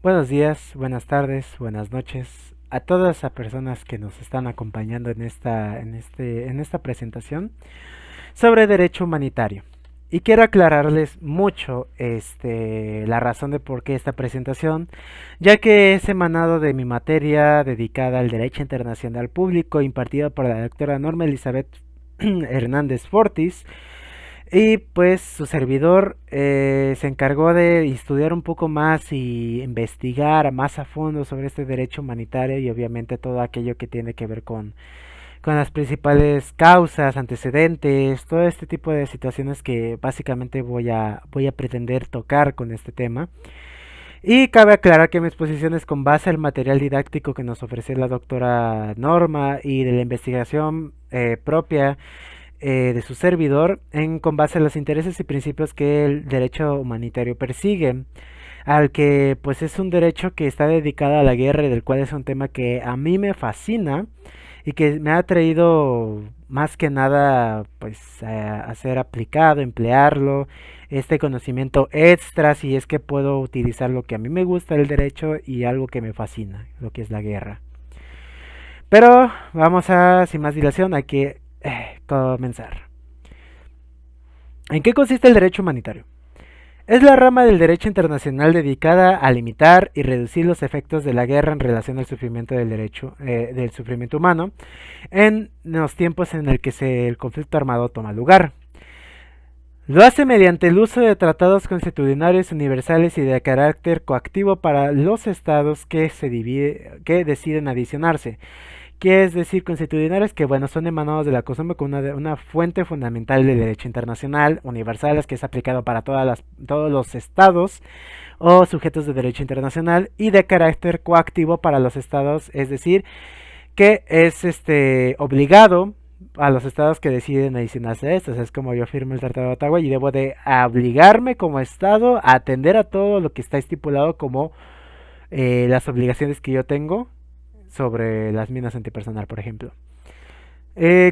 Buenos días, buenas tardes, buenas noches a todas las personas que nos están acompañando en esta presentación sobre derecho humanitario. Y quiero aclararles mucho la razón de por qué esta presentación, ya que es emanado de mi materia dedicada al derecho internacional público impartida por la doctora Norma Elizabeth Hernández Fortis, y pues su servidor se encargó de estudiar un poco más y investigar más a fondo sobre este derecho humanitario y obviamente todo aquello que tiene que ver con las principales causas, antecedentes, todo este tipo de situaciones que básicamente voy a pretender tocar con este tema. Y cabe aclarar que mi exposición es con base al material didáctico que nos ofreció la doctora Norma y de la investigación propia de su servidor con base a los intereses y principios que el derecho humanitario persigue, al que pues es un derecho que está dedicado a la guerra y del cual es un tema que a mí me fascina y que me ha traído más que nada pues a ser aplicado, emplearlo, este conocimiento extra si es que puedo utilizar lo que a mí me gusta del derecho y algo que me fascina, lo que es la guerra. Pero vamos a, sin más dilación, hay que comenzar. ¿En qué consiste el derecho humanitario? Es la rama del derecho internacional dedicada a limitar y reducir los efectos de la guerra en relación al sufrimiento del sufrimiento humano en los tiempos en el que el conflicto armado toma lugar. Lo hace mediante el uso de tratados constitucionales universales y de carácter coactivo para los estados que deciden adicionarse, que es decir, constitucionales que, bueno, son emanados de la costumbre como una fuente fundamental del derecho internacional, universales, que es aplicado para todos los estados o sujetos de derecho internacional, y de carácter coactivo para los estados, es decir, que es obligado a los estados que deciden adicionarse a esto. O sea, es como yo firmo el Tratado de Ottawa y debo de obligarme como estado a atender a todo lo que está estipulado como las obligaciones que yo tengo sobre las minas antipersonal, por ejemplo.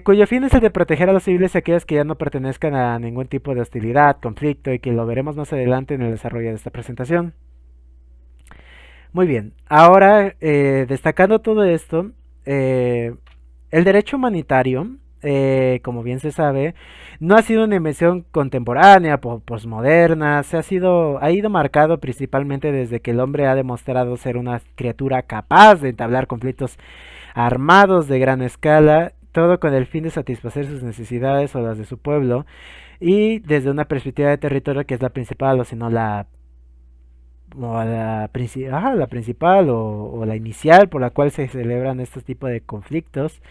Cuyo fin es el de proteger a los civiles y aquellos que ya no pertenezcan a ningún tipo de hostilidad, conflicto, y que lo veremos más adelante en el desarrollo de esta presentación. Muy bien, ahora destacando todo esto, el derecho humanitario, como bien se sabe, no ha sido una invención contemporánea, posmoderna, ha ido marcado principalmente desde que el hombre ha demostrado ser una criatura capaz de entablar conflictos armados de gran escala, todo con el fin de satisfacer sus necesidades o las de su pueblo, y desde una perspectiva de territorio que es la principal o si no la principal o la inicial por la cual se celebran estos tipos de conflictos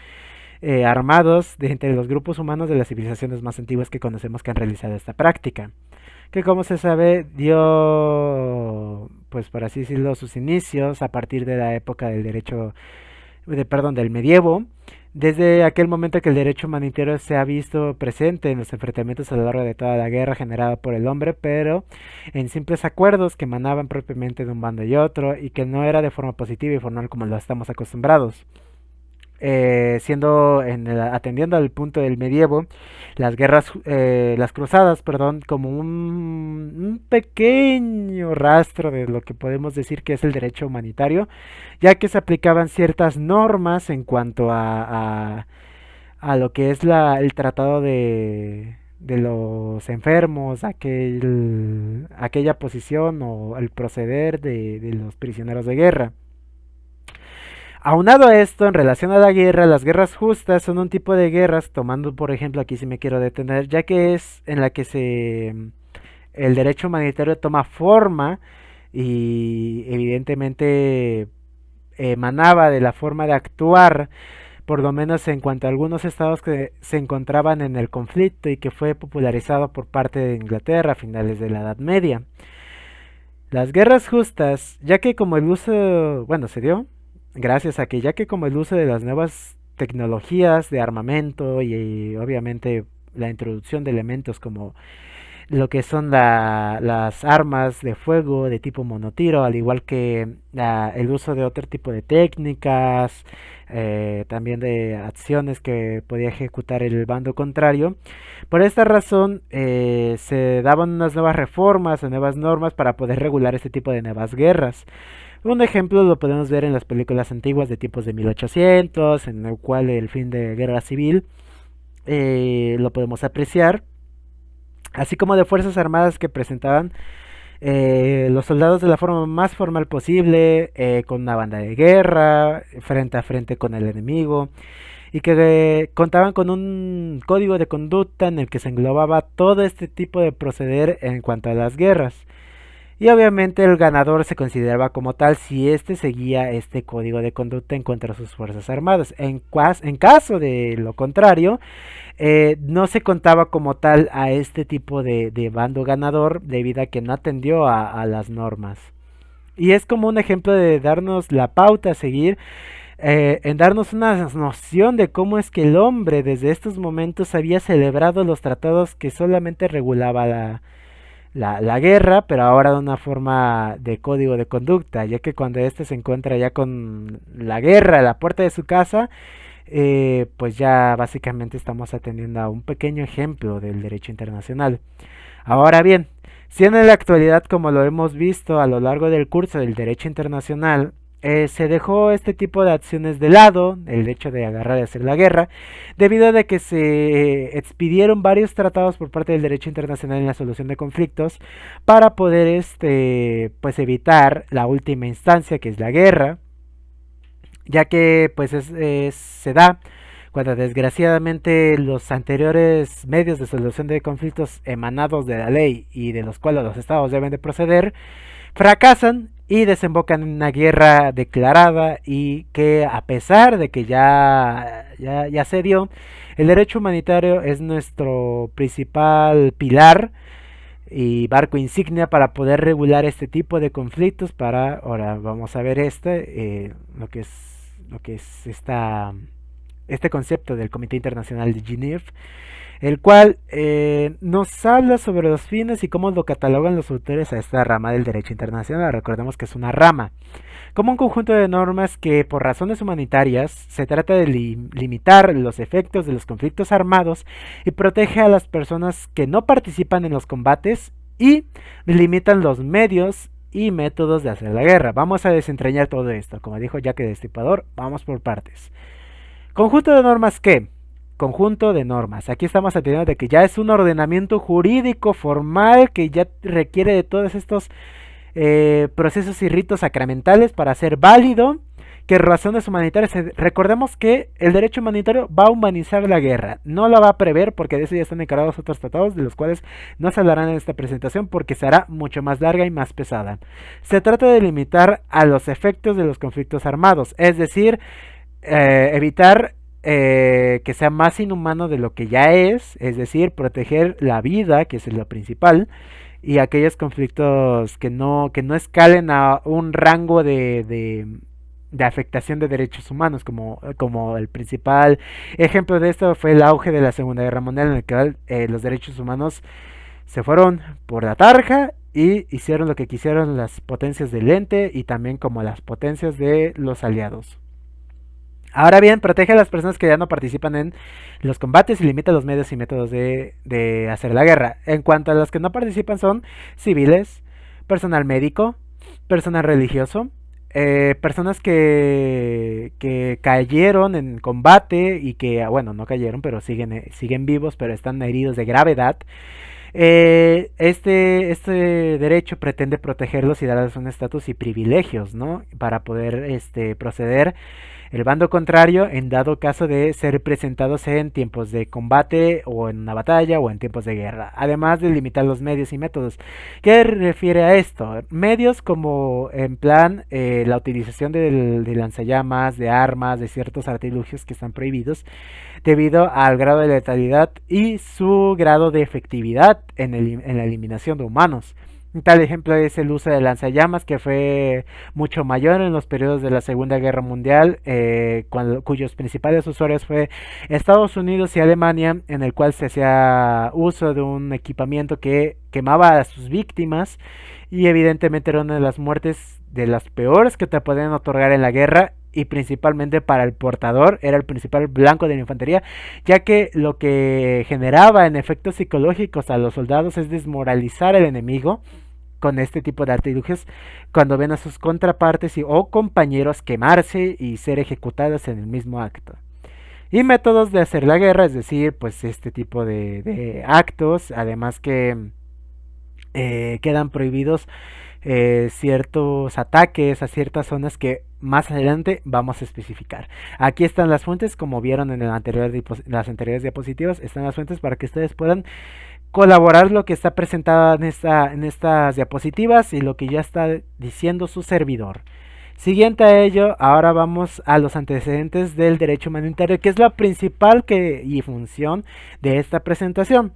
armados entre los grupos humanos de las civilizaciones más antiguas que conocemos que han realizado esta práctica, que como se sabe dio, pues por así decirlo, sus inicios a partir de la época del del medievo, desde aquel momento que el derecho humanitario se ha visto presente en los enfrentamientos a lo largo de toda la guerra generada por el hombre, pero en simples acuerdos que emanaban propiamente de un bando y otro y que no era de forma positiva y formal como lo estamos acostumbrados. Atendiendo al punto del medievo, las cruzadas, perdón, como un pequeño rastro de lo que podemos decir que es el derecho humanitario, ya que se aplicaban ciertas normas en cuanto a lo que es el tratado de los enfermos, aquella posición o el proceder de los prisioneros de guerra. Aunado a esto, en relación a la guerra, las guerras justas son un tipo de guerras, tomando por ejemplo aquí si me quiero detener, ya que es en la que el derecho humanitario toma forma y evidentemente emanaba de la forma de actuar, por lo menos en cuanto a algunos estados que se encontraban en el conflicto y que fue popularizado por parte de Inglaterra a finales de la Edad Media. Las guerras justas, ya que como el uso, bueno, se dio gracias a que ya que como el uso de las nuevas tecnologías de armamento y obviamente la introducción de elementos como lo que son las armas de fuego de tipo monotiro, al igual que el uso de otro tipo de técnicas, también de acciones que podía ejecutar el bando contrario. Por esta razón se daban unas nuevas reformas o nuevas normas para poder regular este tipo de nuevas guerras. Un ejemplo lo podemos ver en las películas antiguas de tiempos de 1800, en el cual el fin de guerra civil lo podemos apreciar, así como de fuerzas armadas que presentaban los soldados de la forma más formal posible, con una banda de guerra, frente a frente con el enemigo, y que contaban con un código de conducta en el que se englobaba todo este tipo de proceder en cuanto a las guerras. Y obviamente el ganador se consideraba como tal si éste seguía este código de conducta en contra de sus fuerzas armadas. En caso de lo contrario, no se contaba como tal a este tipo de bando ganador debido a que no atendió a las normas. Y es como un ejemplo de darnos la pauta a seguir, en darnos una noción de cómo es que el hombre desde estos momentos había celebrado los tratados que solamente regulaba la guerra, pero ahora de una forma de código de conducta, ya que cuando éste se encuentra ya con la guerra a la puerta de su casa, pues ya básicamente estamos atendiendo a un pequeño ejemplo del derecho internacional. Ahora bien, si en la actualidad, como lo hemos visto a lo largo del curso del derecho internacional, se dejó este tipo de acciones de lado, el hecho de agarrar y hacer la guerra, debido a de que se expidieron varios tratados por parte del derecho internacional en la solución de conflictos para poder pues evitar la última instancia, que es la guerra, ya que pues se da cuando desgraciadamente los anteriores medios de solución de conflictos emanados de la ley y de los cuales los estados deben de proceder fracasan y desembocan en una guerra declarada, y que a pesar de que ya se dio, el derecho humanitario es nuestro principal pilar y barco insignia para poder regular este tipo de conflictos. Para ahora vamos a ver lo que es este concepto del Comité Internacional de Ginebra, el cual nos habla sobre los fines y cómo lo catalogan los autores a esta rama del derecho internacional. Recordemos que es una rama, como un conjunto de normas que por razones humanitarias se trata de limitar los efectos de los conflictos armados y protege a las personas que no participan en los combates, y limitan los medios y métodos de hacer la guerra. Vamos a desentrañar todo esto, como dijo Jack el Destripador, vamos por partes. Conjunto de normas, ¿qué? Conjunto de normas. Aquí estamos atendiendo de que ya es un ordenamiento jurídico formal que ya requiere de todos estos procesos y ritos sacramentales para ser válido, que razones humanitarias. Recordemos que el derecho humanitario va a humanizar la guerra, no la va a prever, porque de eso ya están encargados otros tratados, de los cuales no se hablarán en esta presentación porque será mucho más larga y más pesada. Se trata de limitar a los efectos de los conflictos armados, es decir, evitar que sea más inhumano de lo que ya es decir, proteger la vida, que es lo principal, y aquellos conflictos que no escalen a un rango de afectación de derechos humanos, como el principal ejemplo de esto fue el auge de la Segunda Guerra Mundial, en el que los derechos humanos se fueron por la tarja y hicieron lo que quisieron las potencias del ente y también como las potencias de los aliados. Ahora bien, protege a las personas que ya no participan en los combates y limita los medios y métodos de hacer la guerra. En cuanto a los que no participan, son civiles, personal médico, personal religioso, personas que cayeron en combate y que, bueno, no cayeron, pero siguen vivos, pero están heridos de gravedad. Este derecho pretende protegerlos y darles un estatus y privilegios, ¿no? Para poder proceder el bando contrario en dado caso de ser presentados en tiempos de combate o en una batalla o en tiempos de guerra, además de limitar los medios y métodos. ¿Qué refiere a esto? Medios como en plan la utilización de lanzallamas, de armas, de ciertos artilugios que están prohibidos debido al grado de letalidad y su grado de efectividad en la eliminación de humanos. Un tal ejemplo es el uso de lanzallamas, que fue mucho mayor en los periodos de la Segunda Guerra Mundial, cuyos principales usuarios fue Estados Unidos y Alemania, en el cual se hacía uso de un equipamiento que quemaba a sus víctimas, y evidentemente era una de las muertes de las peores que te podían otorgar en la guerra, y principalmente para el portador era el principal blanco de la infantería, ya que lo que generaba en efectos psicológicos a los soldados es desmoralizar al enemigo, con este tipo de artilugios cuando ven a sus contrapartes o compañeros quemarse y ser ejecutados en el mismo acto. Y métodos de hacer la guerra, es decir, pues este tipo de actos, además que quedan prohibidos ciertos ataques a ciertas zonas que más adelante vamos a especificar. Aquí están las fuentes, como vieron en las anteriores diapositivas, están las fuentes para que ustedes puedan colaborar lo que está presentado en estas diapositivas y lo que ya está diciendo su servidor. Siguiente a ello, ahora vamos a los antecedentes del derecho humanitario, que es la principal y función de esta presentación.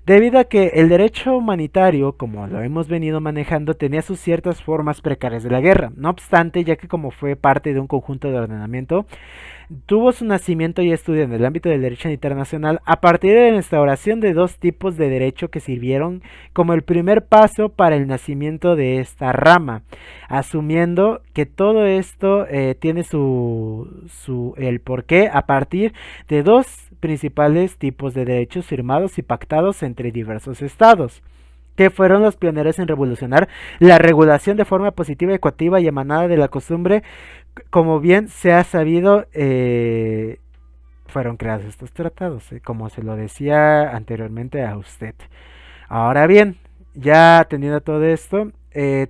Debido a que el derecho humanitario, como lo hemos venido manejando, tenía sus ciertas formas precarias de la guerra. No obstante, ya que como fue parte de un conjunto de ordenamiento, tuvo su nacimiento y estudio en el ámbito del derecho internacional a partir de la instauración de dos tipos de derecho que sirvieron como el primer paso para el nacimiento de esta rama, asumiendo que todo esto tiene el porqué a partir de dos principales tipos de derechos firmados y pactados entre diversos estados, que fueron los pioneros en revolucionar la regulación de forma positiva, ecuativa y emanada de la costumbre. Como bien se ha sabido, fueron creados estos tratados, como se lo decía anteriormente a usted. Ahora bien, ya teniendo todo esto,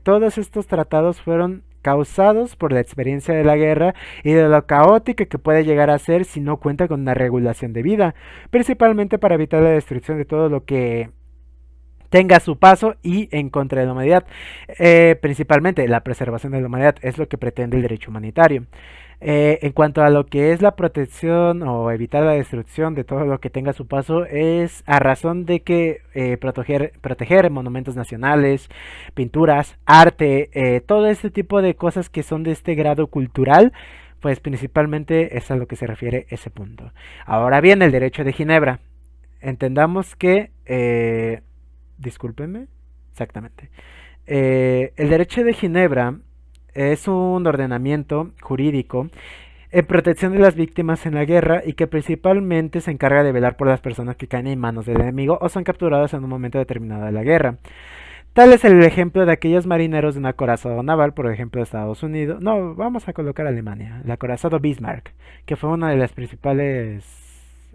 todos estos tratados fueron causados por la experiencia de la guerra y de lo caótica que puede llegar a ser si no cuenta con una regulación debida, principalmente para evitar la destrucción de todo lo que tenga su paso y en contra de la humanidad. Principalmente la preservación de la humanidad es lo que pretende el derecho humanitario. En cuanto a lo que es la protección o evitar la destrucción de todo lo que tenga su paso, es a razón de que proteger monumentos nacionales, pinturas, arte, todo este tipo de cosas que son de este grado cultural, pues principalmente es a lo que se refiere ese punto. Ahora bien, el derecho de Ginebra. Entendamos que discúlpenme, exactamente. El derecho de Ginebra es un ordenamiento jurídico en protección de las víctimas en la guerra y que principalmente se encarga de velar por las personas que caen en manos del enemigo o son capturadas en un momento determinado de la guerra. Tal es el ejemplo de aquellos marineros de un acorazado naval, por ejemplo de Estados Unidos. No, vamos a colocar Alemania. El acorazado Bismarck, que fue una de las principales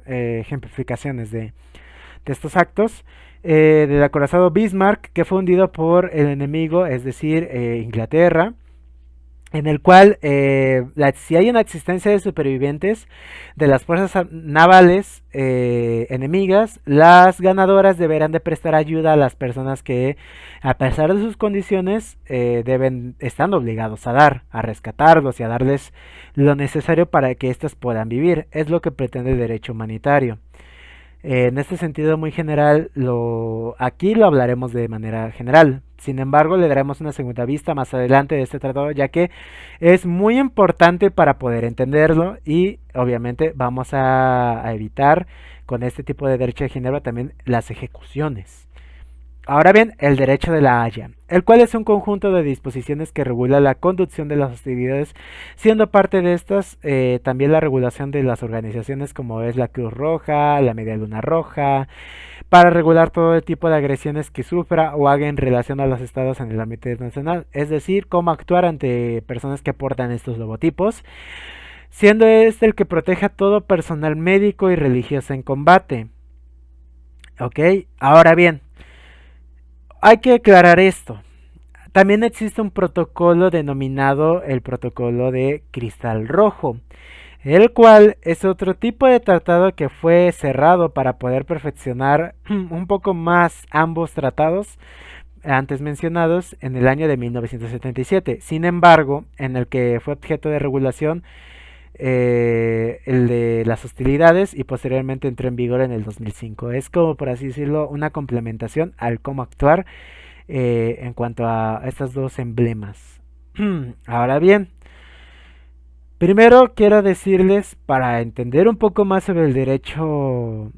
ejemplificaciones de estos actos. Del acorazado Bismarck, que fue hundido por el enemigo, es decir, Inglaterra, en el cual si hay una existencia de supervivientes de las fuerzas navales enemigas, las ganadoras deberán de prestar ayuda a las personas que, a pesar de sus condiciones, están obligados a rescatarlos y a darles lo necesario para que éstas puedan vivir. Es lo que pretende el derecho humanitario. En este sentido muy general, aquí lo hablaremos de manera general. Sin embargo, le daremos una segunda vista más adelante de este tratado, ya que es muy importante para poder entenderlo y obviamente vamos a evitar con este tipo de derecho de Ginebra también las ejecuciones. Ahora bien, el derecho de la Haya, el cual es un conjunto de disposiciones que regula la conducción de las hostilidades, siendo parte de estas también la regulación de las organizaciones como es la Cruz Roja, la Media Luna Roja, para regular todo el tipo de agresiones que sufra o haga en relación a los estados en el ámbito internacional, es decir, cómo actuar ante personas que portan estos logotipos, siendo este el que protege a todo personal médico y religioso en combate. Ok, ahora bien, hay que aclarar esto. También existe un protocolo denominado el protocolo de cristal rojo, el cual es otro tipo de tratado que fue cerrado para poder perfeccionar un poco más ambos tratados antes mencionados en el año de 1977. Sin embargo, en el que fue objeto de regulación el de las hostilidades y posteriormente entró en vigor en el 2005. Es como, por así decirlo, una complementación al cómo actuar en cuanto a estos dos emblemas. Ahora bien, primero quiero decirles, para entender un poco más sobre el derecho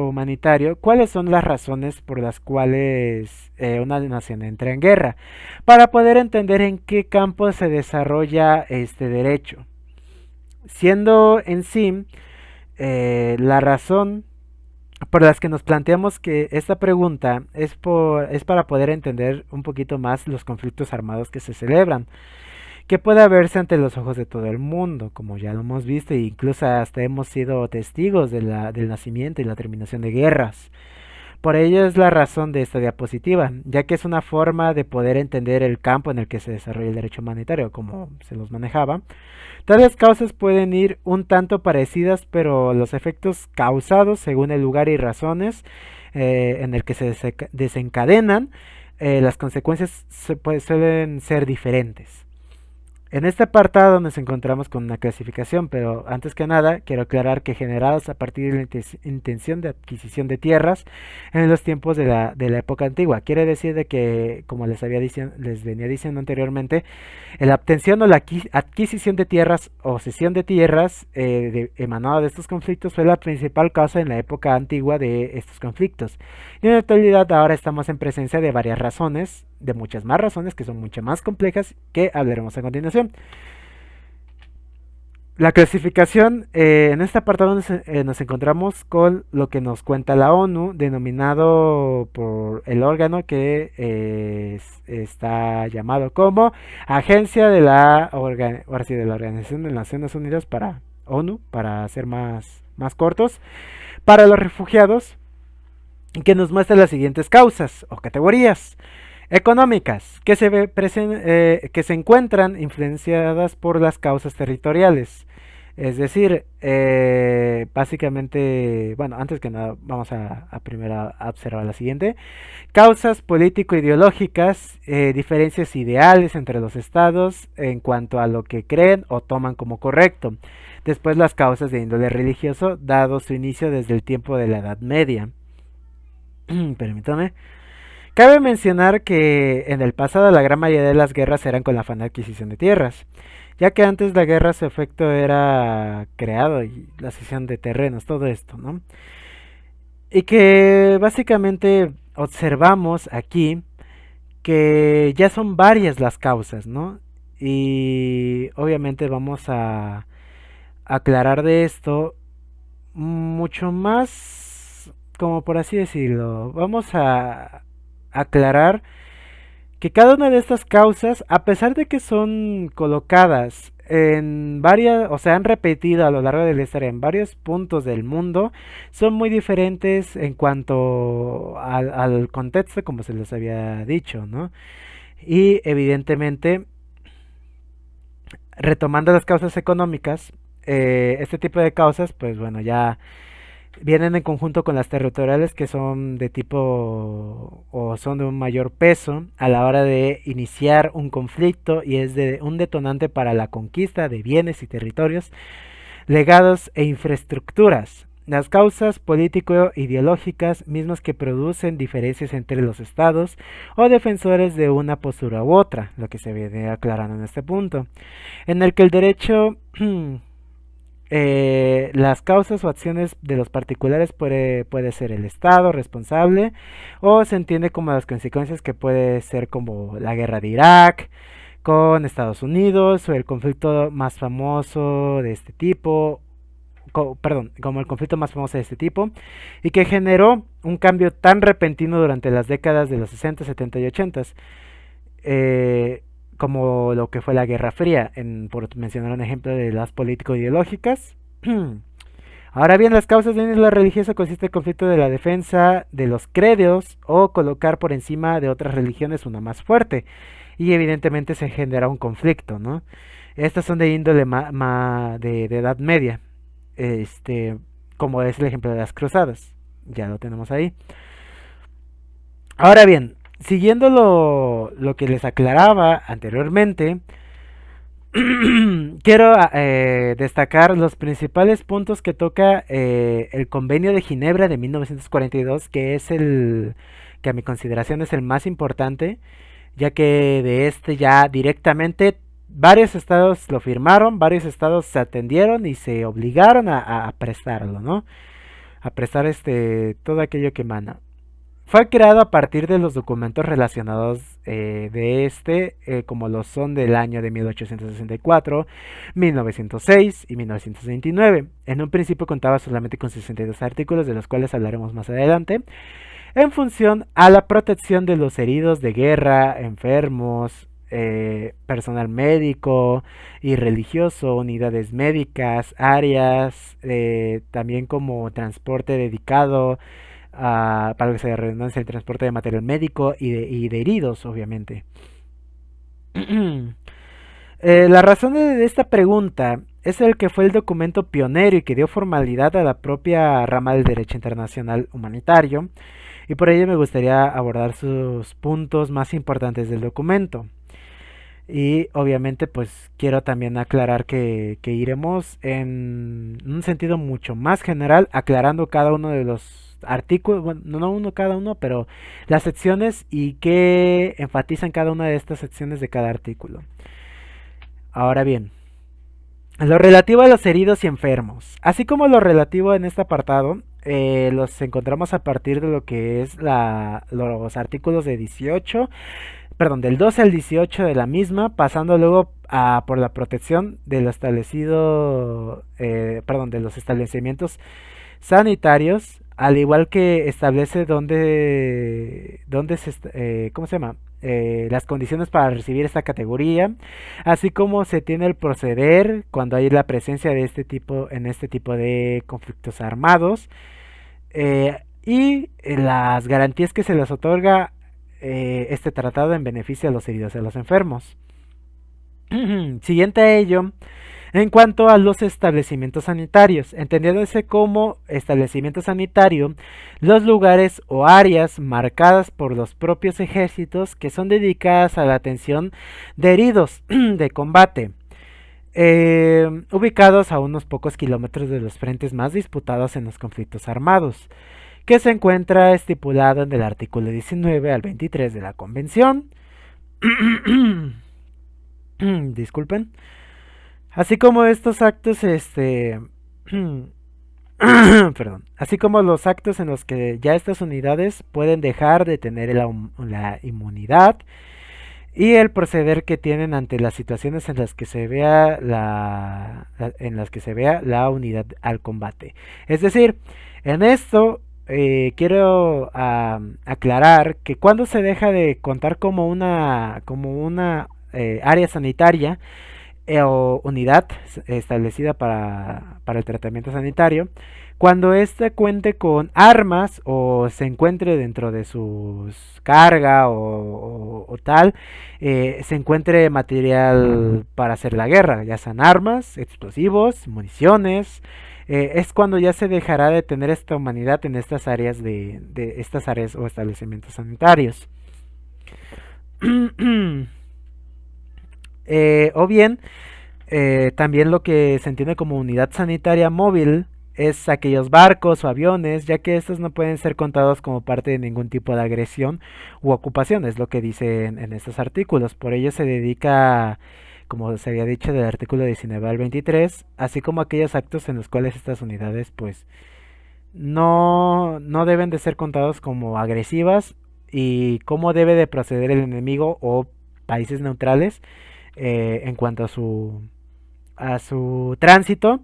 humanitario, cuáles son las razones por las cuales una nación entra en guerra, para poder entender en qué campo se desarrolla este derecho. Siendo en sí la razón por las que nos planteamos que esta pregunta es para poder entender un poquito más los conflictos armados que se celebran, que puede verse ante los ojos de todo el mundo, como ya lo hemos visto, e incluso hasta hemos sido testigos del nacimiento y la terminación de guerras. Por ello es la razón de esta diapositiva, ya que es una forma de poder entender el campo en el que se desarrolla el derecho humanitario, como se los manejaba. Tales causas pueden ir un tanto parecidas, pero los efectos causados según el lugar y razones en el que se desencadenan, las consecuencias suelen ser diferentes. En este apartado nos encontramos con una clasificación, pero antes que nada quiero aclarar que generadas a partir de la intención de adquisición de tierras en los tiempos de la época antigua. Quiere decir de que, como les venía diciendo anteriormente, la obtención o la adquisición de tierras o cesión de tierras emanada de estos conflictos fue la principal causa en la época antigua de estos conflictos. Y en la actualidad ahora estamos en presencia de varias razones, de muchas más razones que son mucho más complejas que hablaremos a continuación. La clasificación, en este apartado nos encontramos con lo que nos cuenta la ONU, denominado por el órgano que está llamado como Agencia de ahora sí, de la Organización de Naciones Unidas para ONU, para ser más cortos, para los refugiados, que nos muestra las siguientes causas o categorías económicas que se encuentran influenciadas por las causas territoriales. Es decir, básicamente, bueno, antes que nada vamos a primero a observar la siguiente. Causas político-ideológicas, diferencias ideales entre los estados en cuanto a lo que creen o toman como correcto. Después las causas de índole religioso, dado su inicio desde el tiempo de la Edad Media. Permítame. Cabe mencionar que en el pasado la gran mayoría de las guerras eran con la afán de adquisición de tierras, ya que antes la guerra su efecto era creado y la cesión de terrenos, todo esto, ¿no? Y que básicamente observamos aquí que ya son varias las causas, ¿no? Y obviamente vamos a aclarar de esto mucho más, como por así decirlo, vamos a aclarar que cada una de estas causas, a pesar de que son colocadas en varias, o sea, han repetido a lo largo de la historia en varios puntos del mundo, son muy diferentes en cuanto al contexto, como se les había dicho, ¿no? Y evidentemente, retomando las causas económicas, este tipo de causas, pues bueno, ya vienen en conjunto con las territoriales que son de tipo o son de un mayor peso a la hora de iniciar un conflicto y es de un detonante para la conquista de bienes y territorios, legados e infraestructuras. Las causas político-ideológicas mismas que producen diferencias entre los estados o defensores de una postura u otra, lo que se viene aclarando en este punto, en el que el derecho las causas o acciones de los particulares puede ser el Estado responsable o se entiende como las consecuencias que puede ser como la guerra de Irak con Estados Unidos o el conflicto más famoso de este tipo, perdón, como el conflicto más famoso de este tipo y que generó un cambio tan repentino durante las décadas de los 60, 70 y 80 como lo que fue la Guerra Fría, por mencionar un ejemplo de las político-ideológicas. Ahora bien, las causas de la religiosa consiste en el conflicto de la defensa de los credos o colocar por encima de otras religiones una más fuerte. Y evidentemente se genera un conflicto, ¿no? Estas son de índole de Edad Media, como es el ejemplo de las cruzadas. Ya lo tenemos ahí. Ahora bien, siguiendo lo que les aclaraba anteriormente, quiero destacar los principales puntos que toca el Convenio de Ginebra de 1942, que es el que a mi consideración es el más importante, ya que de este ya directamente varios estados lo firmaron, varios estados se atendieron y se obligaron a prestarlo, ¿no? A prestar todo aquello que emana. Fue creado a partir de los documentos relacionados como lo son del año de 1864, 1906 y 1929. En un principio contaba solamente con 62 artículos, de los cuales hablaremos más adelante, en función a la protección de los heridos de guerra, enfermos, personal médico y religioso, unidades médicas, áreas, también como transporte dedicado para que se redundancia el transporte de material médico y de heridos, obviamente. La razón de esta pregunta es el que fue el documento pionero y que dio formalidad a la propia rama del derecho internacional humanitario, y por ello me gustaría abordar sus puntos más importantes del documento. Y obviamente pues quiero también aclarar que iremos en un sentido mucho más general, aclarando cada uno de los artículos, bueno, no uno cada uno, pero las secciones y qué enfatizan cada una de estas secciones de cada artículo. Ahora bien, lo relativo a los heridos y enfermos, así como lo relativo en este apartado, los encontramos a partir de lo que es los artículos de 18, perdón, del 12 al 18 de la misma, pasando luego por la protección de lo establecido, perdón, de los establecimientos sanitarios, al igual que establece dónde ¿cómo se llama? Las condiciones para recibir esta categoría, así como se tiene el proceder cuando hay la presencia de este tipo de conflictos armados, y las garantías que se les otorga este tratado en beneficio de los heridos y a los enfermos. Siguiente a ello, en cuanto a los establecimientos sanitarios, entendiéndose como establecimiento sanitario los lugares o áreas marcadas por los propios ejércitos que son dedicadas a la atención de heridos de combate, ubicados a unos pocos kilómetros de los frentes más disputados en los conflictos armados, que se encuentra estipulado en el artículo 19 al 23 de la Convención. Disculpen. Así como estos actos, perdón, así como los actos en los que ya estas unidades pueden dejar de tener la inmunidad y el proceder que tienen ante las situaciones en las que se vea la unidad al combate. Es decir, en esto quiero aclarar que cuando se deja de contar como una área sanitaria o unidad establecida para el tratamiento sanitario, cuando éste cuente con armas o se encuentre dentro de sus carga o tal, se encuentre material para hacer la guerra, ya sean armas, explosivos, municiones, es cuando ya se dejará de tener esta humanidad en estas áreas de estas áreas o establecimientos sanitarios. O bien, también lo que se entiende como unidad sanitaria móvil es aquellos barcos o aviones, ya que estos no pueden ser contados como parte de ningún tipo de agresión u ocupación, es lo que dicen en estos artículos. Por ello se dedica, como se había dicho, del artículo 19 al 23, así como aquellos actos en los cuales estas unidades pues no deben de ser contados como agresivas y cómo debe de proceder el enemigo o países neutrales en cuanto a su tránsito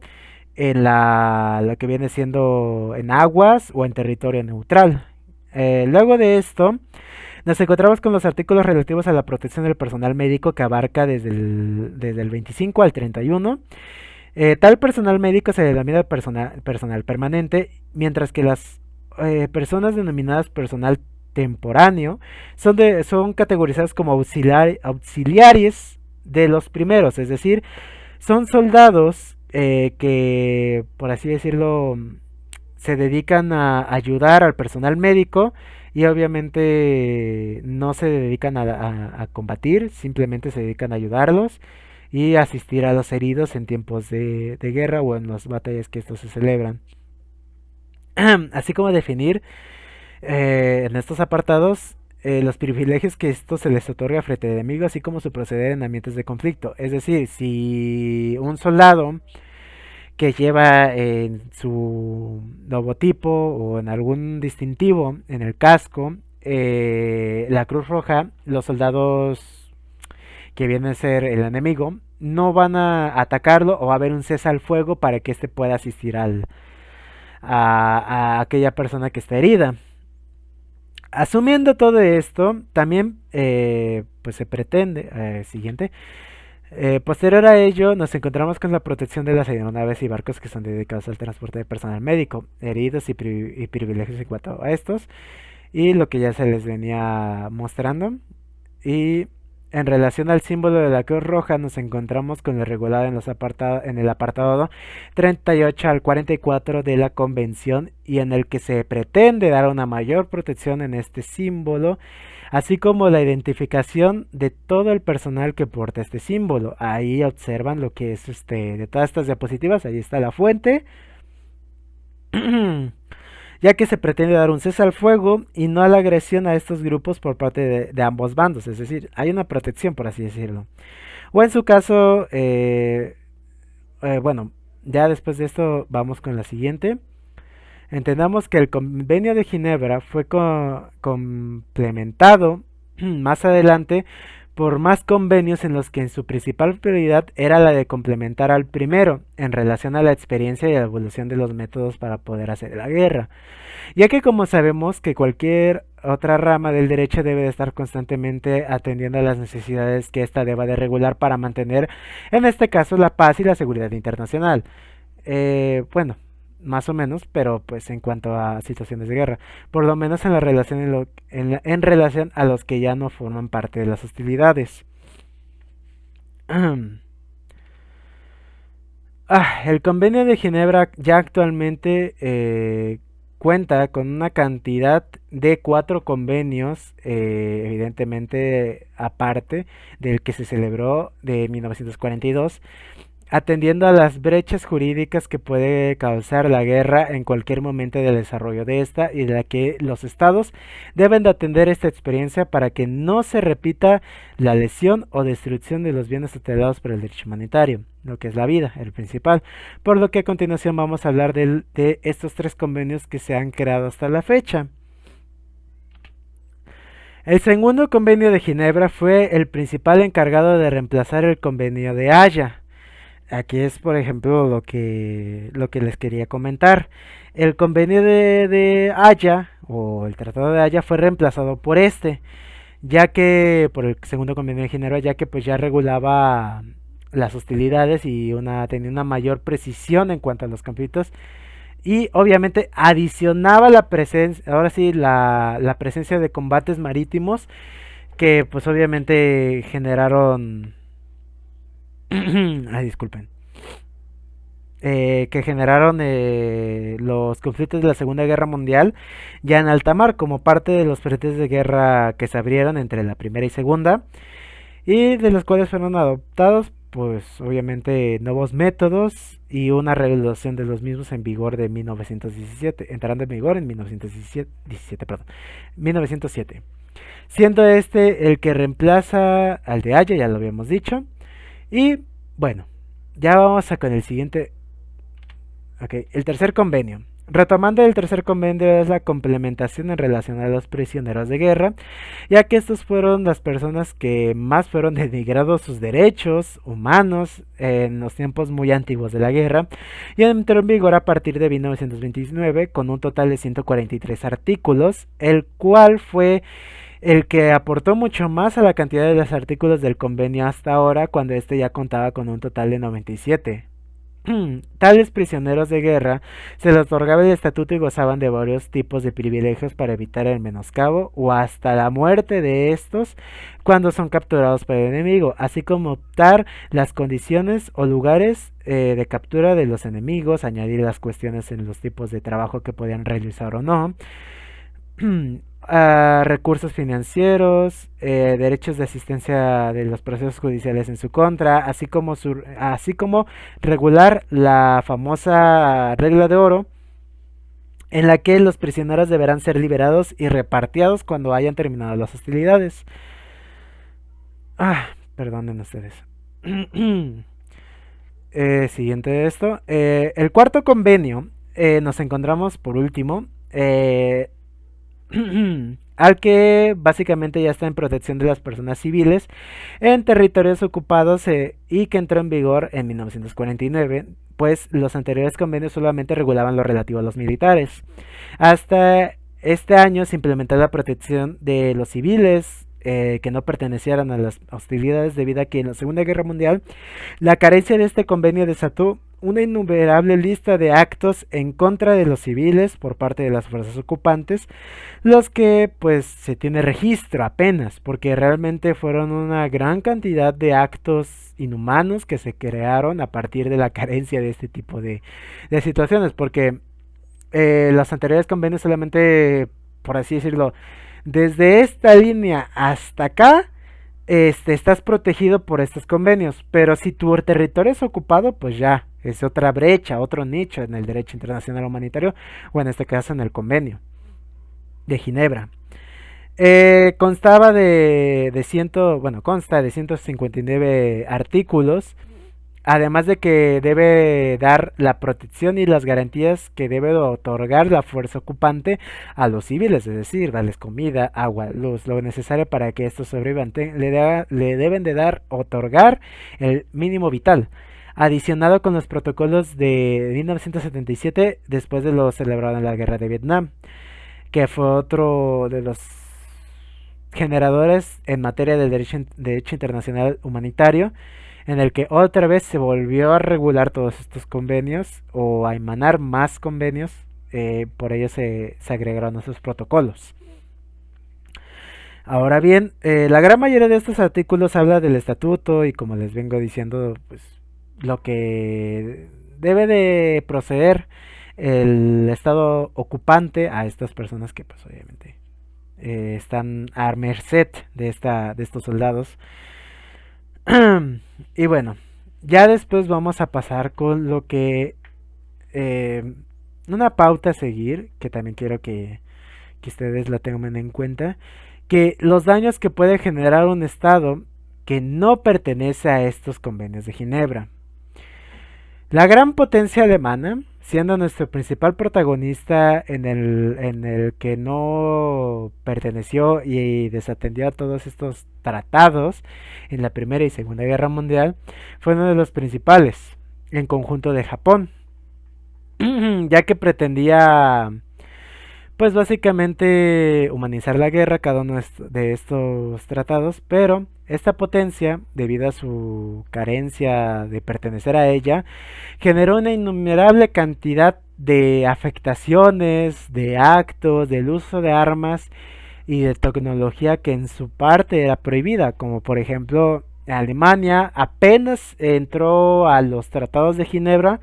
en lo que viene siendo en aguas o en territorio neutral. Luego de esto, nos encontramos con los artículos relativos a la protección del personal médico, que abarca desde el 25 al 31. Tal personal médico se denomina personal permanente, mientras que las personas denominadas personal temporáneo son categorizadas como auxiliares de los primeros, es decir, son soldados que, por así decirlo, se dedican a ayudar al personal médico y obviamente no se dedican a combatir, simplemente se dedican a ayudarlos y asistir a los heridos en tiempos de guerra o en las batallas que estos se celebran. Así como definir en estos apartados los privilegios que esto se les otorga frente al enemigo, así como su proceder en ambientes de conflicto. Es decir, si un soldado que lleva en su logotipo o en algún distintivo en el casco la Cruz Roja, los soldados que vienen a ser el enemigo no van a atacarlo o va a haber un cese al fuego para que éste pueda asistir a aquella persona que está herida. Asumiendo todo esto, también pues se pretende, siguiente, posterior a ello, nos encontramos con la protección de las aeronaves y barcos que son dedicados al transporte de personal médico, heridos y privilegios en cuanto a estos, y lo que ya se les venía mostrando. Y en relación al símbolo de la Cruz Roja, nos encontramos con lo regulado en el apartado 38 al 44 de la Convención, y en el que se pretende dar una mayor protección en este símbolo, así como la identificación de todo el personal que porta este símbolo. Ahí observan lo que es de todas estas diapositivas, ahí está la fuente. Ya que se pretende dar un cese al fuego y no a la agresión a estos grupos por parte de ambos bandos, es decir, hay una protección, por así decirlo. O en su caso, bueno, ya después de esto vamos con la siguiente. Entendamos que el Convenio de Ginebra fue complementado más adelante por más convenios en los que en su principal prioridad era la de complementar al primero en relación a la experiencia y la evolución de los métodos para poder hacer la guerra, ya que como sabemos que cualquier otra rama del derecho debe de estar constantemente atendiendo a las necesidades que ésta deba de regular para mantener, en este caso, la paz y la seguridad internacional. Bueno, más o menos, pero pues en cuanto a situaciones de guerra, por lo menos en la relación en relación a los que ya no forman parte de las hostilidades. El Convenio de Ginebra ya actualmente cuenta con una cantidad de 4 convenios, evidentemente aparte del que se celebró de 1942, atendiendo a las brechas jurídicas que puede causar la guerra en cualquier momento del desarrollo de esta, y de la que los estados deben de atender esta experiencia para que no se repita la lesión o destrucción de los bienes tutelados por el derecho humanitario, lo que es la vida, el principal. Por lo que a continuación vamos a hablar de estos 3 convenios que se han creado hasta la fecha. El segundo convenio de Ginebra fue el principal encargado de reemplazar el convenio de Haya. Aquí es, por ejemplo, lo que les quería comentar. El convenio de Haya, o el Tratado de Haya, fue reemplazado por ya que, por el segundo convenio de Ginebra, ya que pues ya regulaba las hostilidades y tenía una mayor precisión en cuanto a los conflictos, y obviamente adicionaba la presencia, ahora sí, la presencia de combates marítimos que pues obviamente generaron ay, disculpen. Que generaron los conflictos de la Segunda Guerra Mundial ya en alta mar, como parte de los frentes de guerra que se abrieron entre la Primera y Segunda, y de los cuales fueron adoptados, pues obviamente, nuevos métodos y una regulación de los mismos en vigor de 1917, entrando en vigor en 1917, perdón, 1907, siendo este el que reemplaza al de Haya, ya lo habíamos dicho. Y bueno, ya vamos a con el siguiente. Ok, el tercer convenio. Retomando, el tercer convenio es la complementación en relación a los prisioneros de guerra, ya que estos fueron las personas que más fueron denigrados sus derechos humanos en los tiempos muy antiguos de la guerra, y entró en vigor a partir de 1929 con un total de 143 artículos, el cual fue el que aportó mucho más a la cantidad de los artículos del convenio hasta ahora, cuando este ya contaba con un total de 97. Tales prisioneros de guerra se les otorgaba el estatuto y gozaban de varios tipos de privilegios para evitar el menoscabo o hasta la muerte de estos cuando son capturados por el enemigo, así como optar las condiciones o lugares de captura de los enemigos, añadir las cuestiones en los tipos de trabajo que podían realizar o no, recursos financieros, derechos de asistencia de los procesos judiciales en su contra, así como regular la famosa regla de oro, en la que los prisioneros deberán ser liberados y repatriados cuando hayan terminado las hostilidades. Perdonen ustedes. siguiente de esto, el cuarto convenio, nos encontramos por último, al que básicamente ya está en protección de las personas civiles en territorios ocupados, y que entró en vigor en 1949, pues los anteriores convenios solamente regulaban lo relativo a los militares. Hasta este año se implementó la protección de los civiles, que no pertenecieran a las hostilidades, debido a que en la Segunda Guerra Mundial la carencia de este convenio desató una innumerable lista de actos en contra de los civiles por parte de las fuerzas ocupantes, los que pues se tiene registro apenas, porque realmente fueron una gran cantidad de actos inhumanos que se crearon a partir de la carencia de este tipo de situaciones, porque los anteriores convenios solamente, por así decirlo, desde esta línea hasta acá, estás protegido por estos convenios, pero si tu territorio es ocupado, pues ya, es otra brecha, otro nicho en el derecho internacional humanitario, o en este caso en el convenio de Ginebra. Constaba consta de 159 artículos, además de que debe dar la protección y las garantías que debe otorgar la fuerza ocupante a los civiles, es decir, darles comida, agua, luz, lo necesario para que estos sobrevivan. Le deben de dar, otorgar el mínimo vital. Adicionado con los protocolos de 1977, después de lo celebrado en la guerra de Vietnam, que fue otro de los generadores en materia del derecho internacional humanitario, en el que otra vez se volvió a regular todos estos convenios o a emanar más convenios. Por ello se agregaron esos protocolos. Ahora bien, la gran mayoría de estos artículos habla del estatuto y, como les vengo diciendo, pues lo que debe de proceder el estado ocupante a estas personas que pues obviamente están a merced de estos soldados. Y bueno, ya después vamos a pasar con lo que, eh, una pauta a seguir, que también quiero que ustedes la tengan en cuenta, que los daños que puede generar un Estado que no pertenece a estos convenios de Ginebra. La gran potencia alemana, siendo nuestro principal protagonista en el que no perteneció y desatendió a todos estos tratados en la Primera y Segunda Guerra Mundial, fue uno de los principales, en conjunto de Japón, ya que pretendía pues básicamente humanizar la guerra, cada uno de estos tratados, pero esta potencia, debido a su carencia de pertenecer a ella, generó una innumerable cantidad de afectaciones, de actos, del uso de armas y de tecnología que en su parte era prohibida, como por ejemplo Alemania apenas entró a los tratados de Ginebra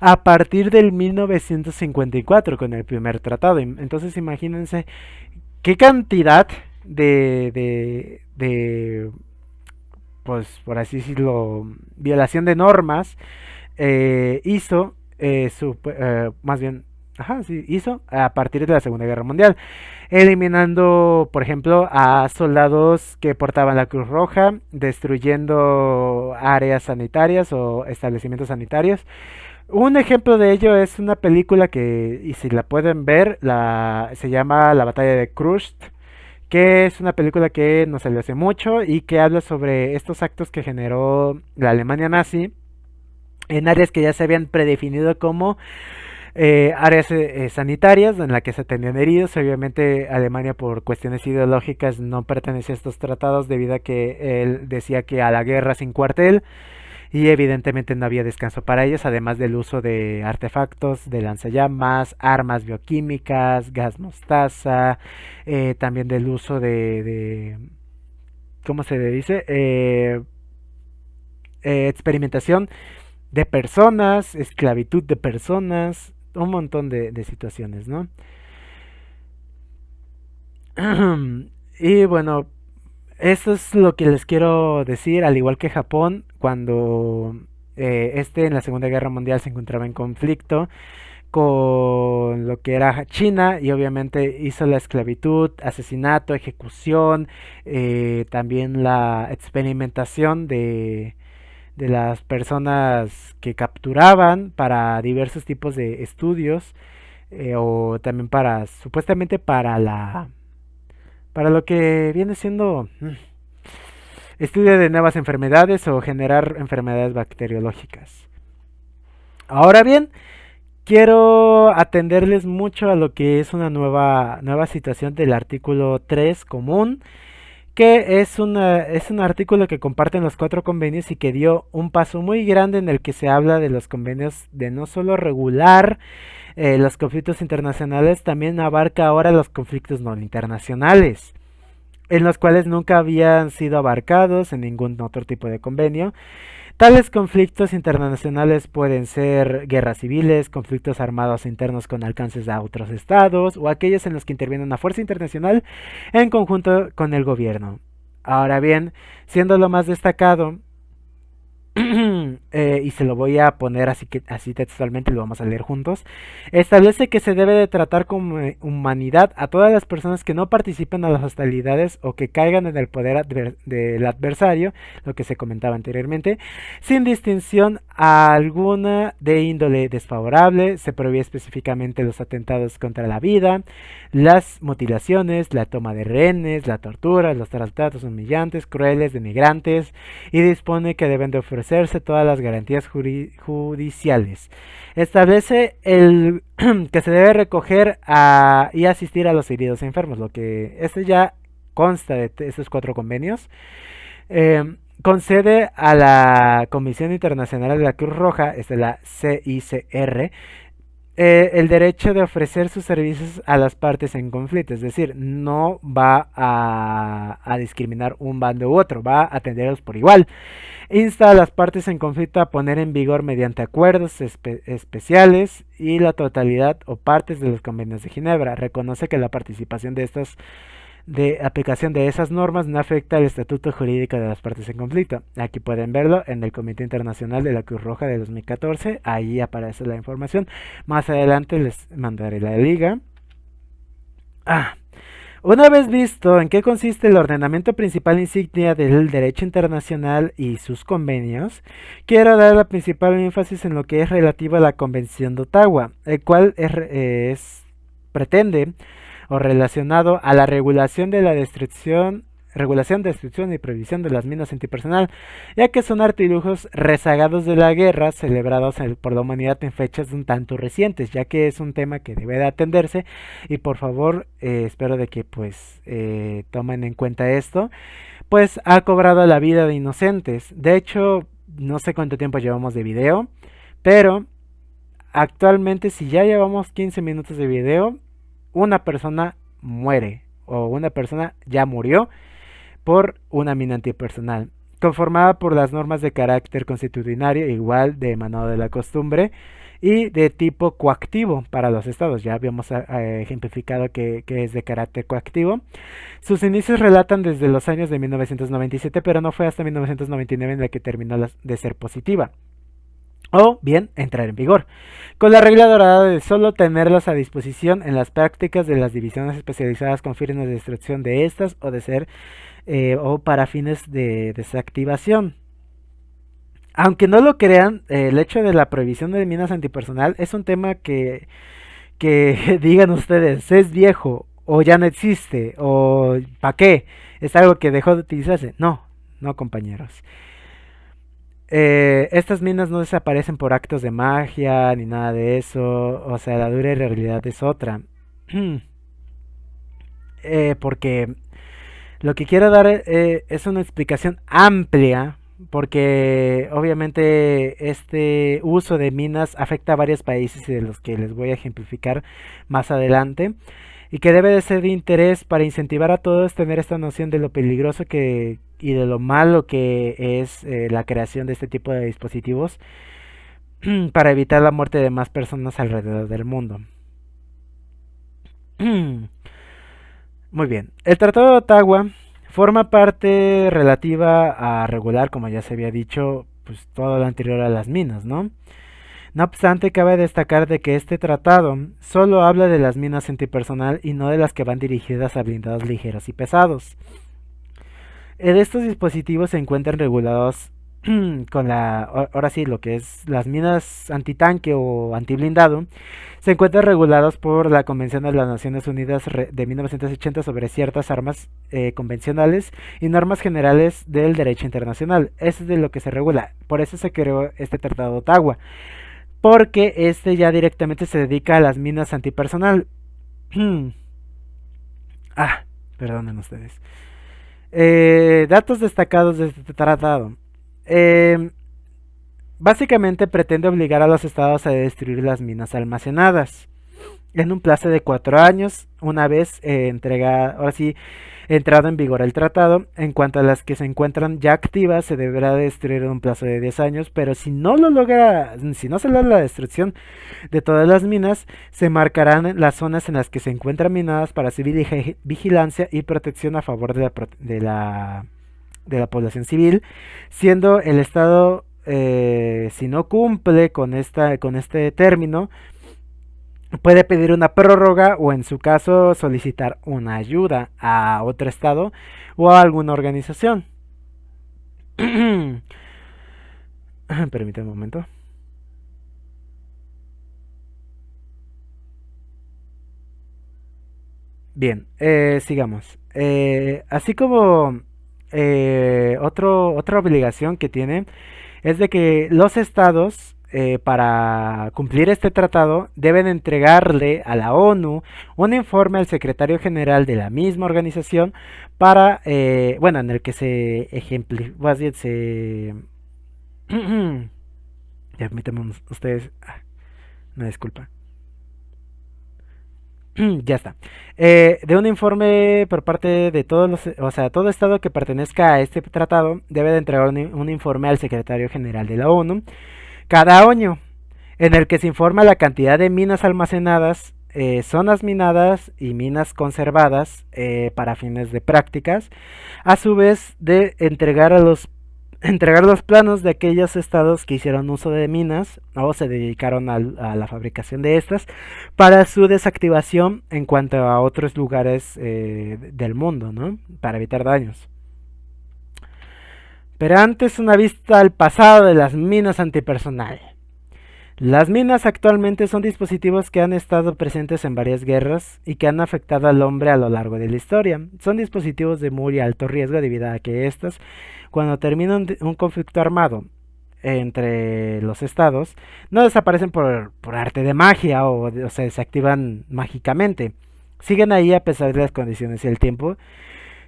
a partir del 1954 con el primer tratado. Entonces imagínense qué cantidad de pues por así decirlo, violación de normas hizo, más bien, ajá, sí, hizo a partir de la Segunda Guerra Mundial, eliminando, por ejemplo, a soldados que portaban la Cruz Roja, destruyendo áreas sanitarias o establecimientos sanitarios. Un ejemplo de ello es una película que, y si la pueden ver, se llama La Batalla de Kursk, que es una película que nos salió hace mucho y que habla sobre estos actos que generó la Alemania nazi en áreas que ya se habían predefinido como áreas sanitarias en las que se atendían heridos. Obviamente Alemania, por cuestiones ideológicas, no pertenece a estos tratados debido a que él decía que a la guerra sin cuartel, y evidentemente no había descanso para ellos, además del uso de artefactos de lanzallamas, armas bioquímicas, gas mostaza, también del uso ¿cómo se le dice? Experimentación de personas, esclavitud de personas, un montón de situaciones, ¿no? Y bueno, eso es lo que les quiero decir, al igual que Japón, cuando en la Segunda Guerra Mundial se encontraba en conflicto con lo que era China, y obviamente hizo la esclavitud, asesinato, ejecución, también la experimentación de las personas que capturaban para diversos tipos de estudios, o también para supuestamente para lo que viene siendo estudio de nuevas enfermedades o generar enfermedades bacteriológicas. Ahora bien, quiero atenderles mucho a lo que es una nueva situación del artículo 3 común, que es un artículo que comparten los cuatro convenios y que dio un paso muy grande en el que se habla de los convenios de no solo regular los conflictos internacionales, también abarca ahora los conflictos no internacionales, en los cuales nunca habían sido abarcados en ningún otro tipo de convenio. Tales conflictos internacionales pueden ser guerras civiles, conflictos armados internos con alcances a otros estados o aquellos en los que interviene una fuerza internacional en conjunto con el gobierno. Ahora bien, siendo lo más destacado, y se lo voy a poner así textualmente, lo vamos a leer juntos. Establece que se debe de tratar con humanidad a todas las personas que no participen a las hostilidades o que caigan en el poder del adversario, lo que se comentaba anteriormente, sin distinción alguna de índole desfavorable. Se prohíbe específicamente los atentados contra la vida, las mutilaciones, la toma de rehenes, la tortura, los tratos humillantes, crueles, denigrantes, y dispone que deben de ofrecerse todas las garantías judiciales. Establece que se debe recoger y asistir a los heridos e enfermos, lo que este ya consta de estos cuatro convenios. Concede a la Comisión Internacional de la Cruz Roja, es de la CICR, el derecho de ofrecer sus servicios a las partes en conflicto, es decir, no va a discriminar un bando u otro, va a atenderlos por igual. Insta a las partes en conflicto a poner en vigor mediante acuerdos especiales y la totalidad o partes de los convenios de Ginebra. Reconoce que la participación de aplicación de esas normas no afecta al estatuto jurídico de las partes en conflicto. Aquí pueden verlo en el Comité Internacional de la Cruz Roja de 2014, ahí aparece la información. Más adelante les mandaré la liga. Una vez visto en qué consiste el ordenamiento principal insignia del derecho internacional y sus convenios, quiero dar la principal énfasis en lo que es relativo a la Convención de Ottawa, el cual pretende o relacionado a la regulación, destrucción y prohibición de las minas antipersonal, ya que son artilugios rezagados de la guerra celebrados por la humanidad en fechas un tanto recientes, ya que es un tema que debe de atenderse y por favor espero de que pues tomen en cuenta esto, pues ha cobrado la vida de inocentes. De hecho, no sé cuánto tiempo llevamos de video, pero actualmente si ya llevamos 15 minutos de video, una persona muere o una persona ya murió por una mina antipersonal, conformada por las normas de carácter constitucionario, igual de emanado de la costumbre, y de tipo coactivo para los estados. Ya habíamos ejemplificado que es de carácter coactivo. Sus inicios relatan desde los años de 1997, pero no fue hasta 1999 en la que terminó de ser positiva, o bien entrar en vigor, con la regla dorada de solo tenerlas a disposición en las prácticas de las divisiones especializadas con fines de destrucción de estas o de ser o para fines de desactivación. Aunque no lo crean, el hecho de la prohibición de minas antipersonal es un tema que digan ustedes, es viejo o ya no existe o ¿para qué? Es algo que dejó de utilizarse. No, no compañeros. Estas minas no desaparecen por actos de magia ni nada de eso. O sea, la dura realidad es otra. Porque lo que quiero dar es una explicación amplia. Porque obviamente este uso de minas afecta a varios países y de los que les voy a ejemplificar más adelante, y que debe de ser de interés para incentivar a todos tener esta noción de lo peligroso y de lo malo que es la creación de este tipo de dispositivos para evitar la muerte de más personas alrededor del mundo. Muy bien, el Tratado de Ottawa forma parte relativa a regular, como ya se había dicho, pues todo lo anterior a las minas, ¿no? No obstante, cabe destacar de que este tratado solo habla de las minas antipersonal y no de las que van dirigidas a blindados ligeros y pesados. Estos dispositivos se encuentran regulados con ahora sí, lo que es las minas antitanque o antiblindado, se encuentran regulados por la Convención de las Naciones Unidas de 1980 sobre ciertas armas convencionales y normas generales del derecho internacional. Eso es de lo que se regula. Por eso se creó este Tratado de Ottawa, porque este ya directamente se dedica a las minas antipersonal. Ah, perdonen ustedes. Datos destacados de este tratado. Eh, Básicamente pretende obligar a los estados a destruir las minas almacenadas en un plazo de 4 años, una vez ahora sí, entrado en vigor el tratado. En cuanto a las que se encuentran ya activas, se deberá destruir en un plazo de 10 años, pero si no se logra la destrucción de todas las minas, se marcarán las zonas en las que se encuentran minadas para hacer vigilancia y protección a favor de la población civil, siendo el Estado, si no cumple con este término, puede pedir una prórroga o en su caso solicitar una ayuda a otro Estado o a alguna organización. Permítame un momento. Bien, sigamos. Así como otra obligación que tiene es de que los estados, para cumplir este tratado, deben entregarle a la ONU un informe al secretario general de la misma organización bueno, en el que se ejemplifica, más bien se... Permítanme ustedes, una disculpa. Ya está. De un informe por parte de todos o sea, todo estado que pertenezca a este tratado debe de entregar un informe al secretario general de la ONU cada año, en el que se informa la cantidad de minas almacenadas, zonas minadas y minas conservadas para fines de prácticas, a su vez de entregar los planos de aquellos estados que hicieron uso de minas o se dedicaron a la fabricación de estas para su desactivación en cuanto a otros lugares del mundo, ¿no? Para evitar daños. Pero antes una vista al pasado de las minas antipersonal. Las minas actualmente son dispositivos que han estado presentes en varias guerras y que han afectado al hombre a lo largo de la historia. Son dispositivos de muy alto riesgo debido a que estas, cuando terminan un conflicto armado entre los estados, no desaparecen por arte de magia o se desactivan mágicamente. Siguen ahí a pesar de las condiciones y el tiempo,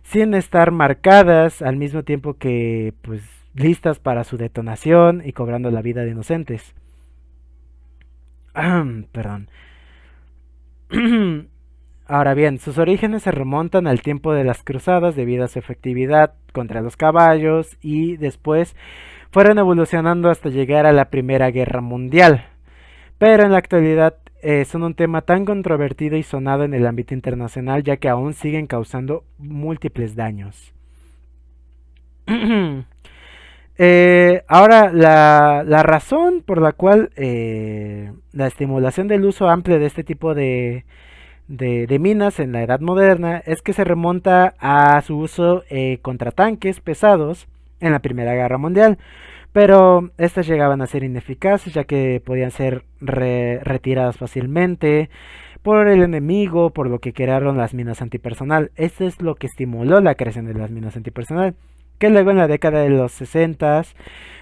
sin estar marcadas al mismo tiempo que pues listas para su detonación y cobrando la vida de inocentes. Perdón. Ahora bien, sus orígenes se remontan al tiempo de las cruzadas debido a su efectividad contra los caballos y después fueron evolucionando hasta llegar a la Primera Guerra Mundial. Pero en la actualidad son un tema tan controvertido y sonado en el ámbito internacional ya que aún siguen causando múltiples daños. Ahora, la razón por la cual la estimulación del uso amplio de este tipo de minas en la edad moderna es que se remonta a su uso contra tanques pesados en la Primera Guerra Mundial, pero estas llegaban a ser ineficaces ya que podían ser retiradas fácilmente por el enemigo, por lo que crearon las minas antipersonal. Esto es lo que estimuló la creación de las minas antipersonal, que luego en la década de los 60